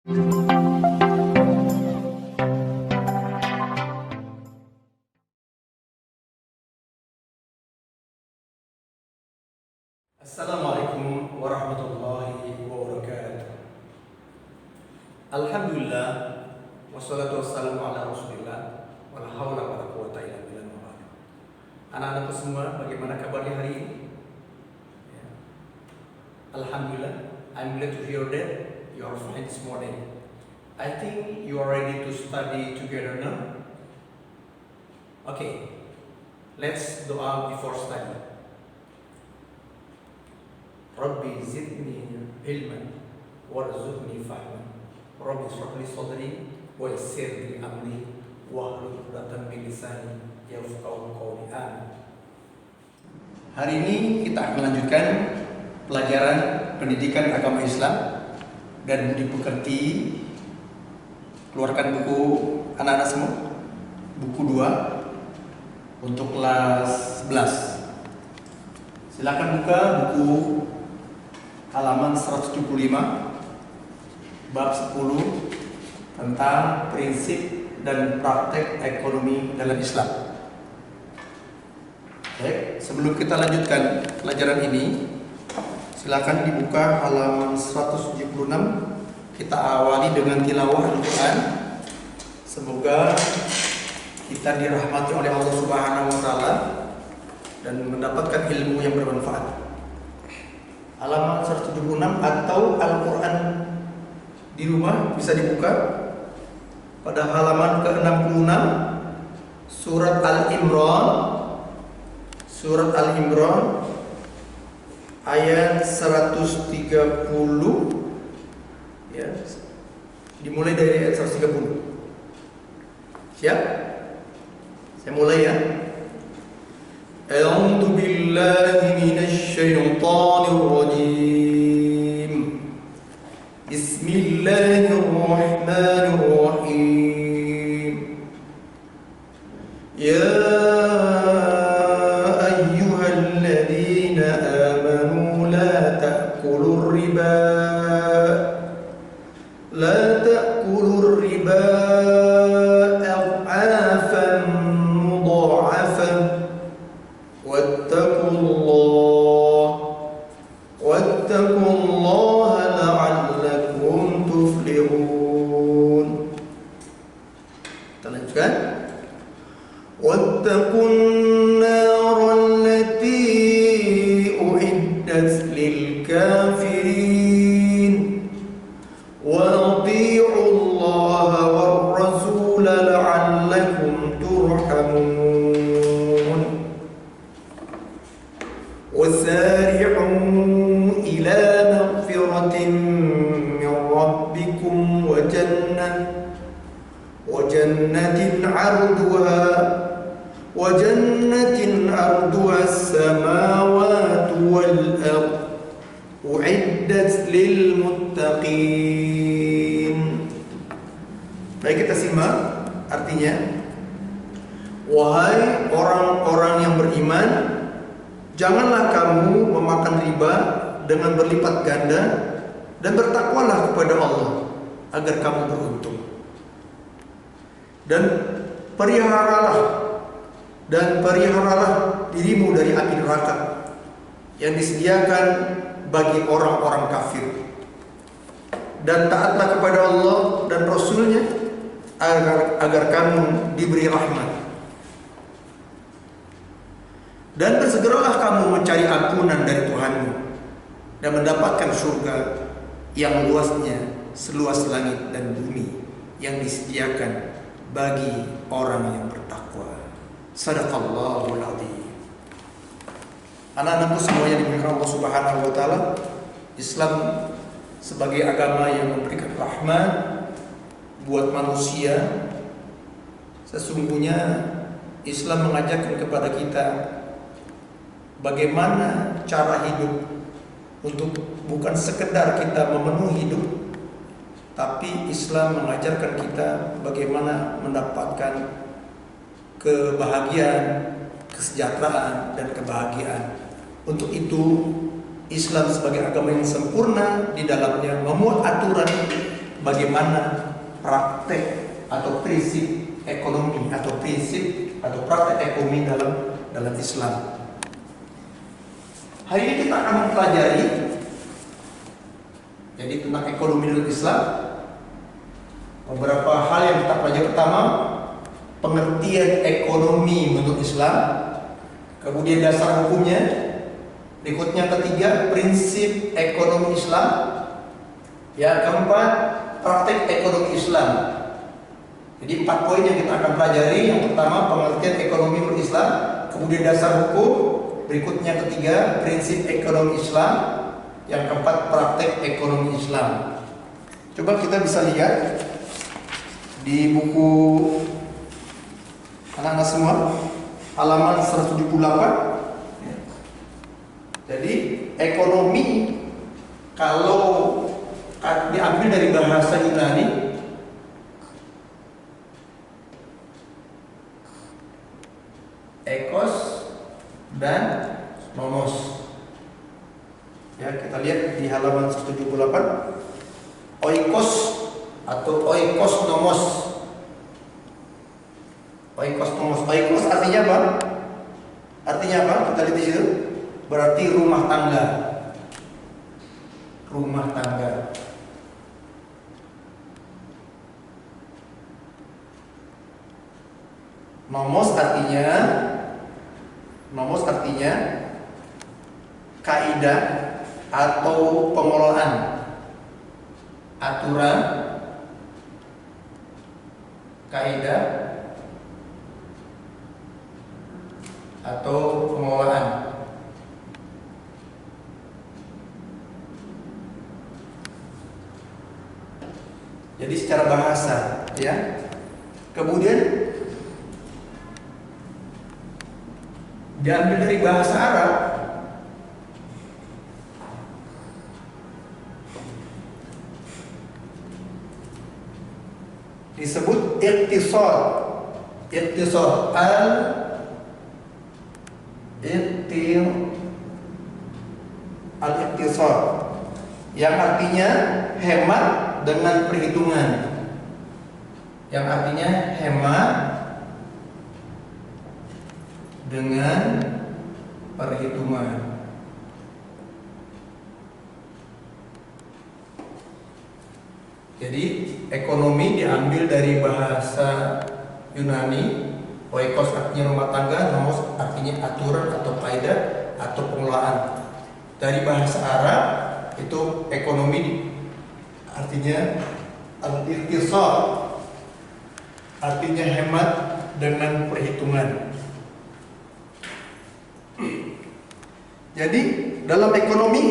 Assalamualaikum warahmatullahi wabarakatuh. Alhamdulillah wassalatu wassalamu ala Rasulillah wala haula wala quwata illa billah. Anak-anakku semua, bagaimana kabarnya hari ini? Ya. Alhamdulillah, I'm glad to hear that you are fine this morning. I think you are ready to study together now. Okay, let's doa before study. Rabbi zidni ilman warzuqni fahman. Rabbi shrah li sadri wa yassir li amri wahlul 'uqdatam min lisani yafqahu qawli. Amin. Hari ini kita akan lanjutkan pelajaran pendidikan agama Islam dan dipekerti keluarkan buku anak-anak semua, buku 2 untuk kelas 11. Silakan buka buku halaman 175 bab 10 tentang prinsip dan praktek ekonomi dalam Islam. Baik, sebelum kita lanjutkan pelajaran ini, silakan dibuka halaman 176. Kita awali dengan tilawah Al-Quran. Semoga kita dirahmati oleh Allah Subhanahu wa taala dan mendapatkan ilmu yang bermanfaat. Halaman 176 atau Al-Quran di rumah bisa dibuka pada halaman ke-66 surat Al-Imran ayat 130 ya. Dimulai dari ayat 130. Siap? Saya mulai ya. A'udzu billahi minasy syaithanir rajim. Bismillahirrahmanirrahim. Ya ayyuhalladzina amanu la ta'kulur riba ad'afan mudha'afan wattaqullaha la'allakum tuflihun. Kita lanjutkan. Wattaqun naral lati uiddat lil kafirin wa ati'u allaha war rasul la'allakum turhamun. وسارعوا إلى مغفرة من ربكم وجنة عرضها السماوات والأرض أعدت للمتقين. Baik, kita simak artinya. Wahai orang-orang yang beriman, janganlah kamu memakan riba dengan berlipat ganda dan bertakwalah kepada Allah agar kamu beruntung. Dan peliharalah dirimu dari api neraka yang disediakan bagi orang-orang kafir. Dan taatlah kepada Allah dan Rasul-Nya agar kamu diberi rahmat. Dan bersegeralah kamu mencari ampunan dari Tuhanmu dan mendapatkan surga yang luasnya seluas langit dan bumi yang disediakan bagi orang yang bertakwa. Shadaqallahul adzim. Anak-anakku semuanya dimuliakan Allah Subhanahu wa taala, Islam sebagai agama yang memberikan rahmat buat manusia. Sesungguhnya Islam mengajarkan kepada kita bagaimana cara hidup, untuk bukan sekedar kita memenuhi hidup, tapi Islam mengajarkan kita bagaimana mendapatkan kebahagiaan, kesejahteraan, dan kebahagiaan. Untuk itu Islam sebagai agama yang sempurna di dalamnya memuat aturan bagaimana praktek atau prinsip ekonomi atau praktek ekonomi dalam Islam. Hari ini kita akan mempelajari jadi tentang ekonomi dalam Islam. Beberapa hal yang kita pelajari: pertama, pengertian ekonomi menurut Islam, kemudian dasar hukumnya, berikutnya ketiga, prinsip ekonomi Islam, yang keempat, praktek ekonomi Islam. Jadi 4 poin yang kita akan pelajari. Yang pertama, pengertian ekonomi menurut Islam, kemudian dasar hukum, berikutnya ketiga, prinsip ekonomi Islam, yang keempat, praktek ekonomi Islam. Coba kita bisa lihat di buku anak-anak semua, halaman 178. Jadi ekonomi kalau diambil dari bahasa Yunani, ekos dan nomos. Ya, kita lihat di halaman 178. Oikos atau oikos nomos. Oikos nomos. Oikos artinya apa? Artinya apa? Kita lihat di situ. Berarti rumah tangga. Rumah tangga. Nomos artinya kaidah atau pengelolaan, aturan, kaidah atau pengelolaan. Jadi secara bahasa, ya. Kemudian diambil dari bahasa Arab. Disebut iqtisad. Iqtisad al-iqtisad, yang artinya hemat dengan perhitungan. Yang artinya hemat dengan perhitungan. Jadi ekonomi diambil dari bahasa Yunani. Oikos artinya rumah tangga, nomos artinya aturan atau kaidah atau pengelolaan. Dari bahasa Arab itu ekonomi artinya al-iqtisad, artinya hemat dengan perhitungan. Jadi dalam ekonomi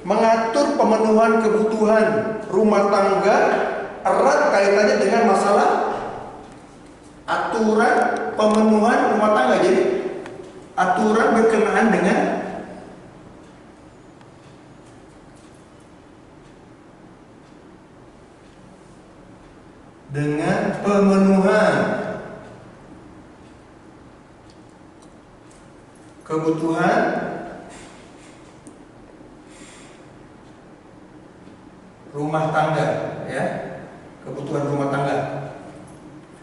mengatur pemenuhan kebutuhan rumah tangga erat kaitannya dengan masalah aturan pemenuhan rumah tangga. Jadi aturan berkenaan dengan pemenuhan kebutuhan rumah tangga, ya, kebutuhan rumah tangga,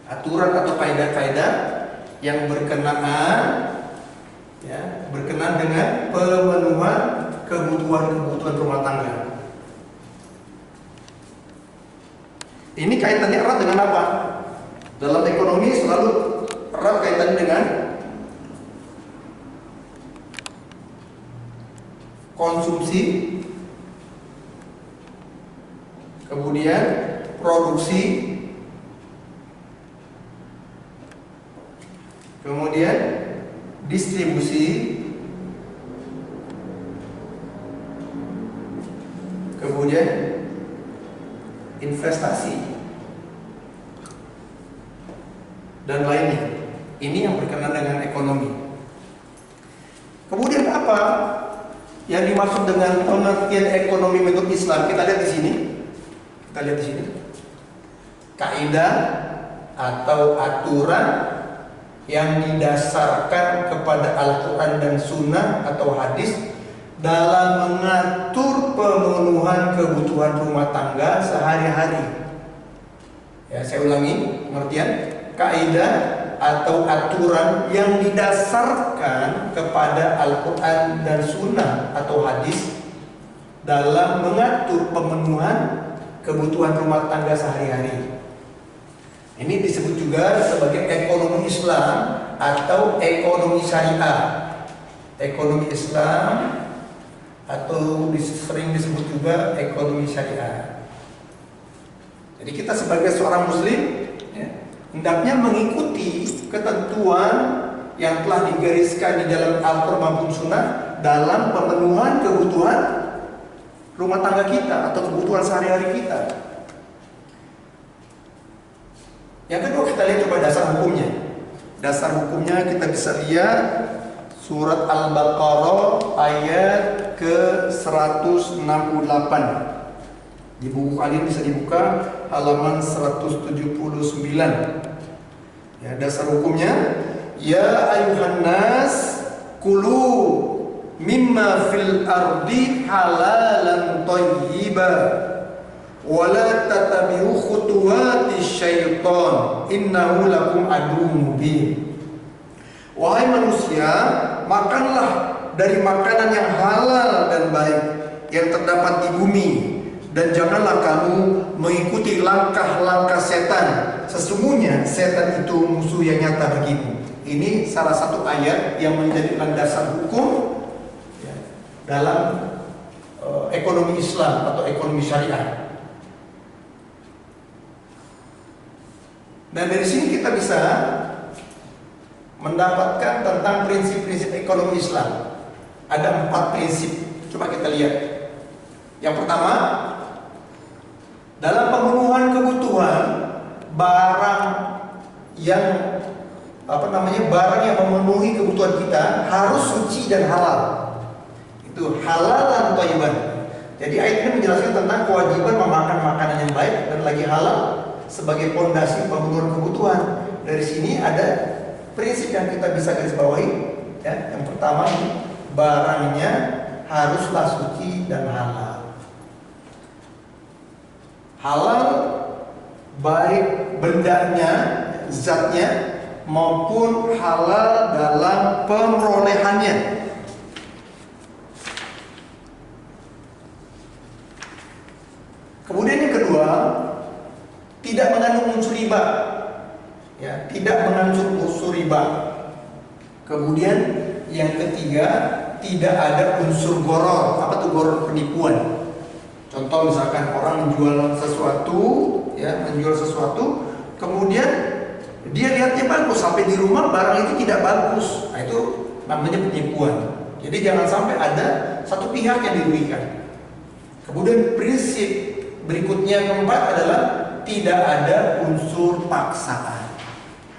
aturan atau kaidah-kaidah yang berkenaan, ya, berkenaan dengan pemenuhan kebutuhan rumah tangga. Ini kaitannya erat dengan apa? Dalam ekonomi selalu erat kaitannya dengan konsumsi, kemudian produksi, kemudian distribusi, kemudian investasi, dan lainnya. Ini yang berkenaan dengan ekonomi. Kemudian apa yang dimaksud dengan pengertian ekonomi menurut Islam? Kita lihat di sini. Kaidah atau aturan yang didasarkan kepada Al-Quran dan Sunnah atau hadis dalam mengatur pemenuhan kebutuhan rumah tangga sehari-hari. Ya, saya ulangi pengertian, kaidah atau aturan yang didasarkan kepada Al-Quran dan Sunnah atau hadis dalam mengatur pemenuhan kebutuhan rumah tangga sehari-hari. Ini disebut juga sebagai ekonomi Islam atau ekonomi syariah. Ekonomi Islam atau sering disebut juga ekonomi syariah. Jadi kita sebagai seorang muslim ya, hendaknya mengikuti ketentuan yang telah digariskan di dalam Al-Quran maupun Sunnah dalam pemenuhan kebutuhan rumah tangga kita atau kebutuhan sehari-hari kita. Yang kedua, kita lihat coba dasar hukumnya. Dasar hukumnya kita bisa lihat surat Al-Baqarah ayat ke-168. Di buku kalian bisa dibuka halaman 179. Ya, dasar hukumnya, ya ayuhan nas kulu mimma fil ardi halalan thayyiba wala tatabi'u khutuwati syaitan innahu lakum aduwwun mubin. Wahai manusia, makanlah dari makanan yang halal dan baik yang terdapat di bumi, dan janganlah kamu mengikuti langkah-langkah setan. Sesungguhnya setan itu musuh yang nyata bagimu. Ini salah satu ayat yang menjadi landasan hukum ya, dalam ekonomi Islam atau ekonomi syariah. Dan dari sini kita bisa mendapatkan tentang prinsip-prinsip ekonomi Islam. Ada 4 prinsip. Coba kita lihat. Yang pertama, dalam pemenuhan kebutuhan barang yang barang yang memenuhi kebutuhan kita harus suci dan halal. Itu halalan thayyiban. Jadi ayat ini menjelaskan tentang kewajiban memakan makanan yang baik dan lagi halal sebagai pondasi pemenuhan kebutuhan. Dari sini ada prinsip yang kita bisa garis bawahi ya. Yang pertama, barangnya haruslah suci dan halal. Halal baik bendanya, zatnya, maupun halal dalam perolehannya. Kemudian yang kedua, tidak mengandung unsur riba. Ya, tidak mengandung unsur riba. Kemudian yang ketiga, tidak ada unsur goror. Apa tuh goror? Penipuan. Contoh misalkan orang menjual sesuatu, kemudian dia lihatnya bagus, sampai di rumah barang itu tidak bagus. Nah, itu namanya penipuan. Jadi jangan sampai ada satu pihak yang dirugikan. Kemudian prinsip berikutnya keempat adalah tidak ada unsur paksaan.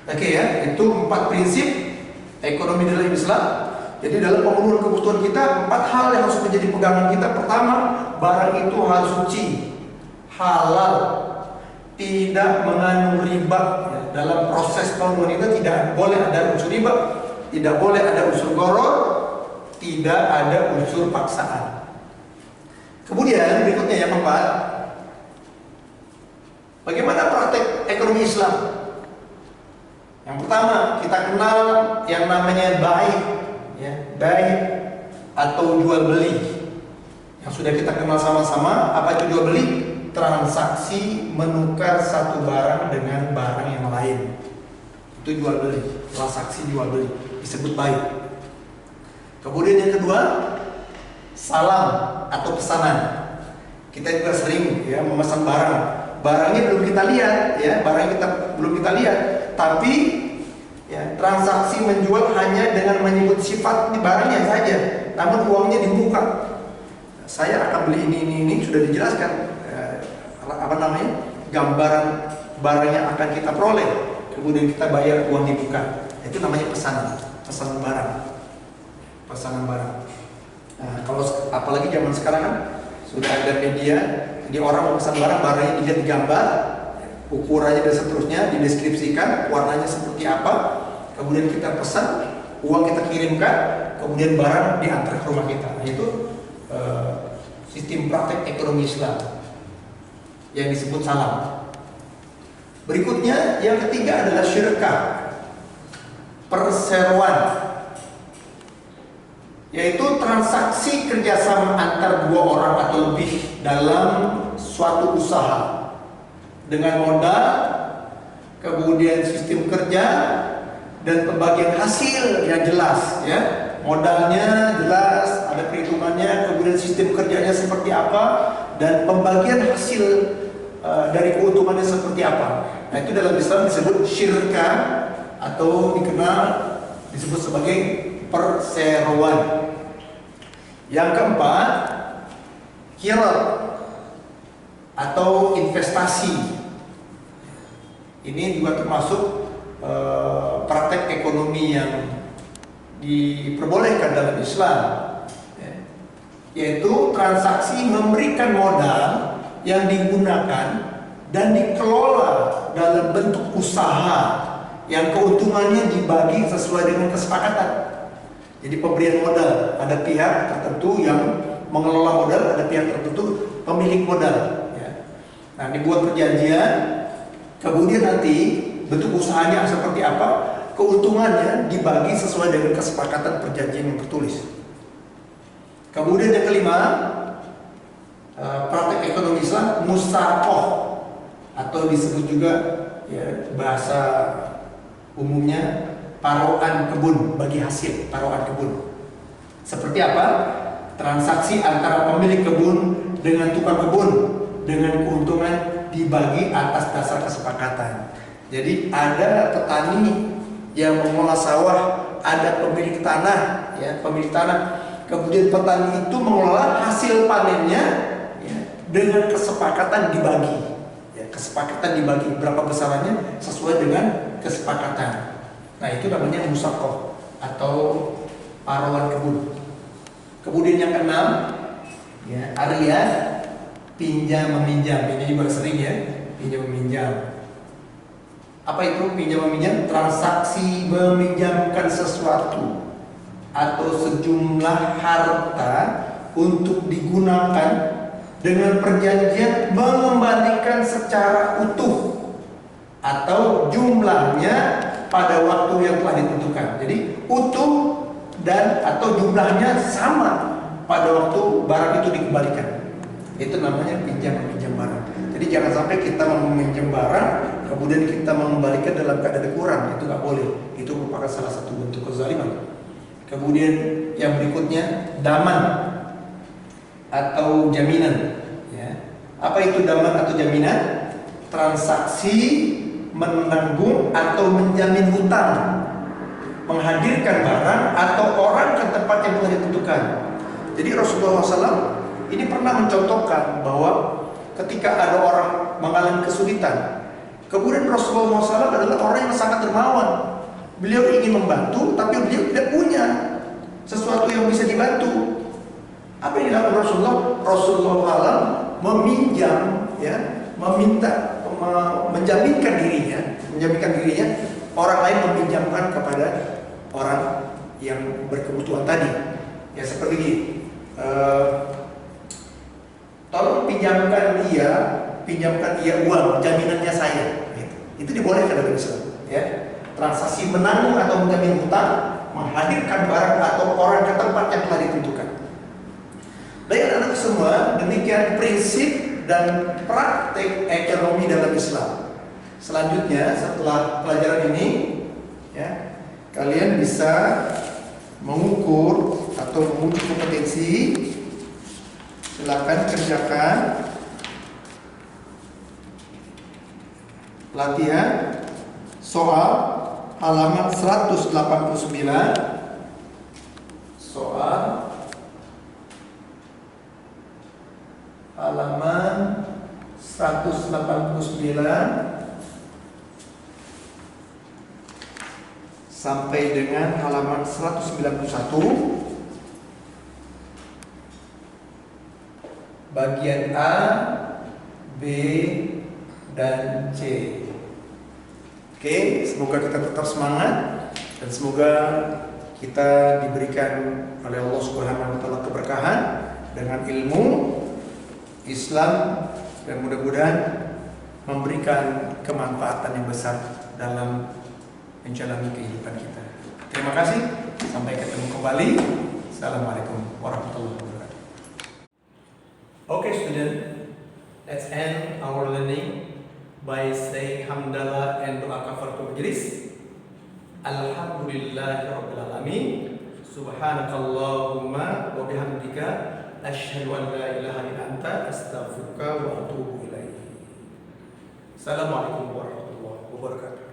Oke ya, itu 4 prinsip ekonomi dalam Islam. Jadi dalam pemenuhan kebutuhan kita 4 hal yang harus menjadi pegangan kita. Pertama, barang itu harus suci, halal, tidak mengandung riba. Ya, dalam proses pemenuhan itu tidak boleh ada unsur riba, tidak boleh ada unsur goror, tidak ada unsur paksaan. Kemudian berikutnya yang keempat, bagaimana praktek ekonomi Islam? Yang pertama, kita kenal yang namanya baik, ya, baik atau jual beli. Yang sudah kita kenal sama-sama, apa itu jual beli? Transaksi menukar satu barang dengan barang yang lain. Itu jual beli, transaksi jual beli, disebut baik. Kemudian yang kedua, salam atau pesanan. Kita juga sering ya memesan barang. Barangnya belum kita lihat, ya, belum kita lihat, tapi ya, transaksi menjual hanya dengan menyebut sifat di barangnya saja, namun uangnya dibuka. Saya akan beli ini sudah dijelaskan gambaran barang yang akan kita peroleh, kemudian kita bayar, uang dibuka. Itu namanya pesanan barang. Nah, kalau apalagi zaman sekarang kan sudah ada media, jadi orang mau pesan barangnya dilihat di gambar, ukurannya dan seterusnya, dideskripsikan warnanya seperti apa, kemudian kita pesan, uang kita kirimkan, kemudian barang diantar ke rumah kita. Nah, itu sistem praktek ekonomi Islam yang disebut salam. Berikutnya yang ketiga adalah syirkah, perseroan, yaitu transaksi kerjasama antar dua orang atau lebih dalam suatu usaha dengan modal, kemudian sistem kerja dan pembagian hasil yang jelas, ya. Modalnya jelas, ada perhitungannya, kemudian sistem kerjanya seperti apa, dan pembagian hasil dari keuntungannya seperti apa. Nah, itu dalam Islam disebut syirka atau dikenal disebut sebagai perseroan. Yang keempat, qirat atau investasi. Ini juga termasuk praktek ekonomi yang diperbolehkan dalam Islam, yaitu transaksi memberikan modal yang digunakan dan dikelola dalam bentuk usaha yang keuntungannya dibagi sesuai dengan kesepakatan. Jadi pemberian modal, ada pihak tertentu yang mengelola modal, ada pihak tertentu pemilik modal, ya. Nah, dibuat perjanjian, kemudian nanti bentuk usahanya seperti apa, keuntungannya dibagi sesuai dengan kesepakatan perjanjian yang tertulis. Kemudian yang kelima, praktek ekonomi Islam musaqah, atau disebut juga, ya, bahasa umumnya paroan kebun, bagi hasil paroan kebun. Seperti apa? Transaksi antara pemilik kebun dengan tukang kebun dengan keuntungan dibagi atas dasar kesepakatan. Jadi ada petani yang mengolah sawah, ada pemilik tanah, ya, pemilik tanah. Kemudian petani itu mengelola hasil panennya, ya, dengan kesepakatan dibagi. Ya, kesepakatan dibagi berapa besarannya sesuai dengan kesepakatan. Nah, itu namanya musaqah atau paroan kebun. Kemudian yang keenam, ya, arian pinjam meminjam. Ini juga sering, ya, pinjam meminjam. Apa itu pinjam meminjam? Transaksi meminjamkan sesuatu atau sejumlah harta untuk digunakan dengan perjanjian mengembalikan secara utuh atau jumlahnya pada waktu yang telah ditentukan. Jadi utuh dan atau jumlahnya sama pada waktu barang itu dikembalikan. Itu namanya pinjam meminjam barang. Jadi jangan sampai kita meminjam barang kemudian kita mengembalikan dalam keadaan kurang, itu nggak boleh. Itu merupakan salah satu bentuk kezaliman. Kemudian yang berikutnya daman atau jaminan. Ya. Apa itu daman atau jaminan? Transaksi menanggung atau menjamin hutang, menghadirkan barang atau orang ke tempat yang telah ditentukan. Jadi Rasulullah SAW ini pernah mencontohkan bahwa ketika ada orang mengalami kesulitan, kemudian Rasulullah SAW adalah orang yang sangat dermawan. Beliau ingin membantu, tapi beliau tidak punya sesuatu yang bisa dibantu. Apa yang dilakukan Rasulullah? Rasulullah SAW meminjam, ya, meminta, menjaminkan dirinya, orang lain meminjamkan kepada orang yang berkebutuhan tadi. Ya, seperti ini. Tolong pinjamkan dia uang, jaminannya saya. Itu dibolehkan dalam Islam, ya. Transaksi menanggung atau menjamin hutang, menghadirkan barang atau orang ke tempat yang telah ditentukan. Baik anak-anak semua, demikian prinsip dan praktek ekonomi dalam Islam. Selanjutnya setelah pelajaran ini, ya, kalian bisa mengukur atau menguji kompetensi. Silakan kerjakan latihan soal halaman 189. Soal halaman 189 sampai dengan halaman 191. Bagian A, B, dan C. Oke, semoga kita tetap semangat dan semoga kita diberikan oleh Allah Subhanahu wa taala keberkahan dengan ilmu Islam, dan mudah-mudahan memberikan kemanfaatan yang besar dalam menjalani kehidupan kita. Terima kasih, sampai ketemu kembali. Assalamualaikum warahmatullahi wabarakatuh. Okay, student, let's end our learning by saying hamdalah and doa kafaratul majlis. Alhamdulillahirabbil alamin. Subhanakallahumma wa bihamdika asyhadu an la ilaha illa anta astaghfiruka wa atubu ilaik. Assalamualaikum warahmatullahi wabarakatuh.